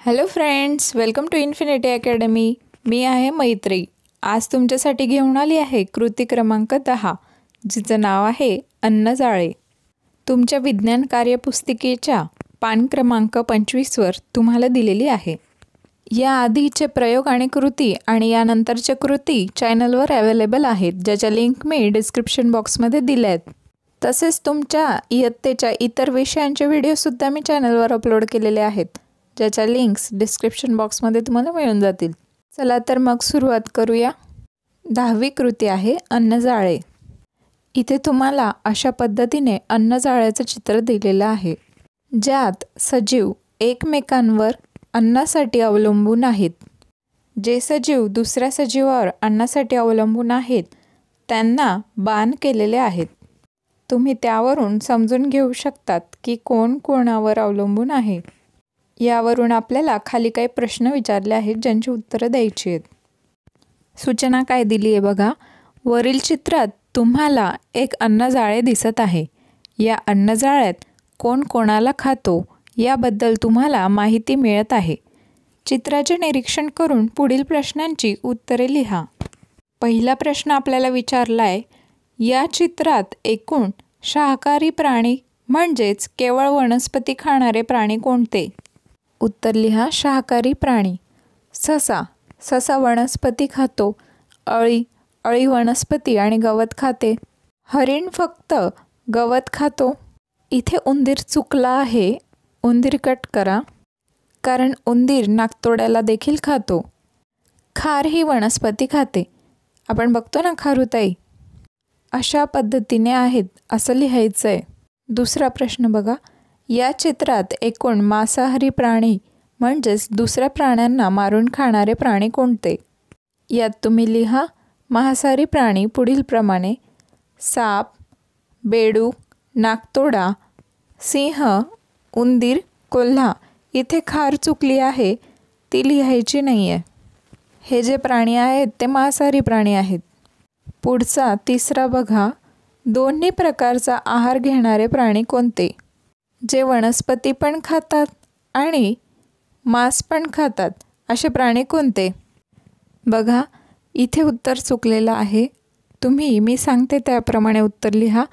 Hello friends, welcome to infinity academy. मी आहे मैत्री. आज तुमच्यासाठी घेऊन आली आहे कृती क्रमांक 10, जिचं नाव आहे अन्नजाळे. तुमच्या विज्ञान कार्यपुस्तिकेच्या पान क्रमांक 25वर तुम्हाला दिलेली आहे. या आधीचे प्रयोग आणि कृती आणि यानंतरच्या कृती चॅनलवर अवेलेबल आहेत, ज्याच्या लिंक मी डिस्क्रिप्शन बॉक्समध्ये दिल्या आहेत. तसेच तुमच्या इयत्तेच्या इतर विषयांचे व्हिडिओसुद्धा मी चॅनलवर अपलोड केलेले आहेत, ज्याच्या लिंक्स डिस्क्रिप्शन बॉक्समध्ये तुम्हाला मिळून जातील. चला तर मग सुरुवात करूया. 10वी कृती आहे अन्नजाळे. इथे तुम्हाला अशा पद्धतीने अन्नजाळ्याचं चित्र दिलेलं आहे, ज्यात सजीव एकमेकांवर अन्नासाठी अवलंबून आहेत. जे सजीव दुसऱ्या सजीवावर अन्नासाठी अवलंबून आहेत त्यांना बाण केलेले आहेत. तुम्ही त्यावरून समजून घेऊ शकतात की कोण कोणावर अवलंबून आहे. यावरून आपल्याला खाली काही प्रश्न विचारले आहेत, ज्यांची उत्तरं द्यायची आहेत. सूचना काय दिली आहे बघा. वरील चित्रात तुम्हाला एक अन्नजाळे दिसत आहे. या अन्नजाळ्यात कोण कोणाला खातो याबद्दल तुम्हाला माहिती मिळत आहे. चित्राचे निरीक्षण करून पुढील प्रश्नांची उत्तरे लिहा. पहिला प्रश्न आपल्याला विचारला आहे, या चित्रात एकूण शाकाहारी प्राणी म्हणजेच केवळ वनस्पती खाणारे प्राणी कोणते? उत्तर लिहा. शाकाहारी प्राणी. ससा वनस्पती खातो. अळी वनस्पती आणि गवत खाते. हरिण फक्त गवत खातो. इथे उंदीर चुकला आहे, उंदीर कट करा, कारण उंदीर नाकतोड्याला देखील खातो. खार ही वनस्पती खाते. आपण बघतो ना खारुताई. अशा पद्धतीने आहेत असं लिहायचं आहे. दुसरा प्रश्न बघा. या चित्रात एकूण मांसाहारी प्राणी म्हणजेच दुसऱ्या प्राण्यांना मारून खाणारे प्राणी कोणते? यात तुम्ही लिहा. मांसाहारी प्राणी पुढीलप्रमाणे: साप, बेडूक, नाकतोडा, सिंह, उंदीर, कोल्हा. इथे खार चुकली आहे, ती लिहायची नाही आहे. हे जे प्राणी आहेत ते मांसाहारी प्राणी आहेत. पुढचा तिसरा बघा. दोन्ही प्रकारचा आहार घेणारे प्राणी कोणते? जे वनस्पती पण खातात आणि मांस पण खातात असे प्राणी कोणते? बघा, इथे उत्तर चुकलेलं आहे. तुम्ही मी सांगते त्याप्रमाणे उत्तर लिहा.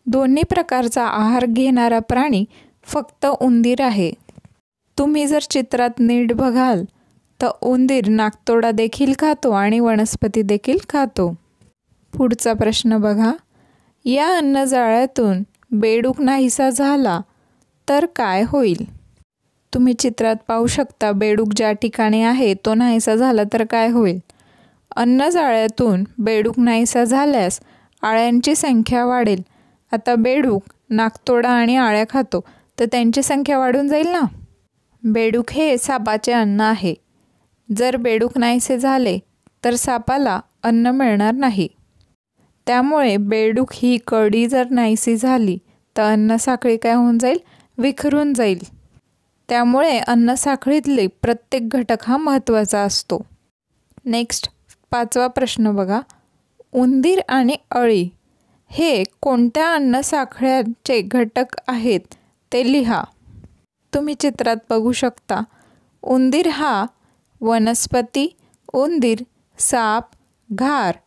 दोन्ही प्रकारचा आहार घेणारा प्राणी फक्त उंदीर आहे. तुम्ही जर चित्रात नीट बघाल तर उंदीर नाकतोडा देखील खातो आणि वनस्पती देखील खातो. पुढचा प्रश्न बघा. या अन्नजाळ्यातून बेडूक नाहीसा झाला तर काय होईल? तुम्ही चित्रात पाहू शकता, बेडूक ज्या ठिकाणी आहे तो नाहीसा झाला तर काय होईल? अन्नजाळ्यातून बेडूक नाहीसा झाल्यास आळ्यांची संख्या वाढेल. आता बेडूक नाकतोडा आणि आळ्या खातो तर त्यांची संख्या वाढून जाईल ना. बेडूक हे सापाचे अन्न आहे. जर बेडूक नाहीसे झाले तर सापाला अन्न मिळणार नाही. त्यामुळे बेडूक ही कडी जर नाहीसी झाली तर अन्नसाखळी काय होऊन जाईल? विखरून जाईल. त्यामुळे अन्नसाखळीतले प्रत्येक घटक हा महत्त्वाचा असतो. नेक्स्ट 5वा प्रश्न बघा. उंदीर आणि अळी हे कोणत्या अन्नसाखळ्याचे घटक आहेत ते लिहा. तुम्ही चित्रात बघू शकता, उंदीर हा वनस्पती, उंदीर, साप, घार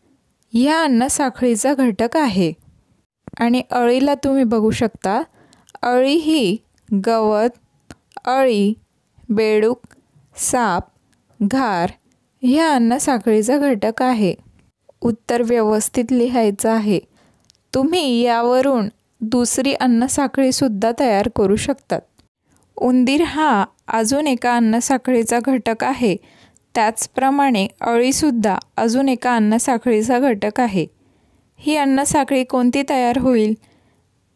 ह्या अन्नसाखळीचा घटक आहे. आणि अळीला तुम्ही बघू शकता, अळी ही गवत, अळी, बेडूक, साप, घार ह्या अन्नसाखळीचा घटक आहे. उत्तर व्यवस्थित लिहायचं आहे. तुम्ही यावरून दुसरी अन्नसाखळीसुद्धा तयार करू शकतात. उंदीर हा अजून एका अन्नसाखळीचा घटक आहे. त्याचप्रमाणे अळीसुद्धा अजून एका अन्नसाखळीचा घटक आहे. ही अन्नसाखळी कोणती तयार होईल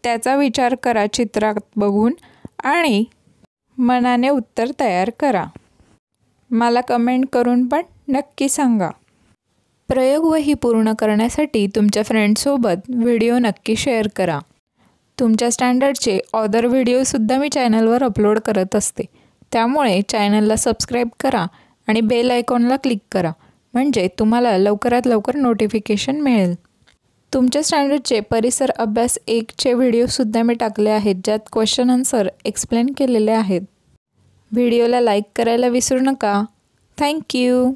त्याचा विचार करा चित्रात बघून आणि मनाने उत्तर तयार करा. मला कमेंट करून पण नक्की सांगा. प्रयोगवही पूर्ण करण्यासाठी तुमच्या फ्रेंड्ससोबत व्हिडिओ नक्की शेअर करा. तुमच्या स्टँडर्डचे ऑदर व्हिडिओसुद्धा मी चॅनलवर अपलोड करत असते. त्यामुळे चॅनलला सबस्क्राईब करा आणि बेल आयकॉनला क्लिक करा, म्हणजे तुम्हाला लवकरात लवकर नोटिफिकेशन मिळेल. तुमच्या स्टँडर्डचे परिसर अभ्यास 1चे व्हिडिओसुद्धा मी टाकले आहेत, ज्यात क्वेश्चन आन्सर एक्सप्लेन केलेले आहेत. व्हिडिओला लाईक करायला विसरू नका. थँक्यू.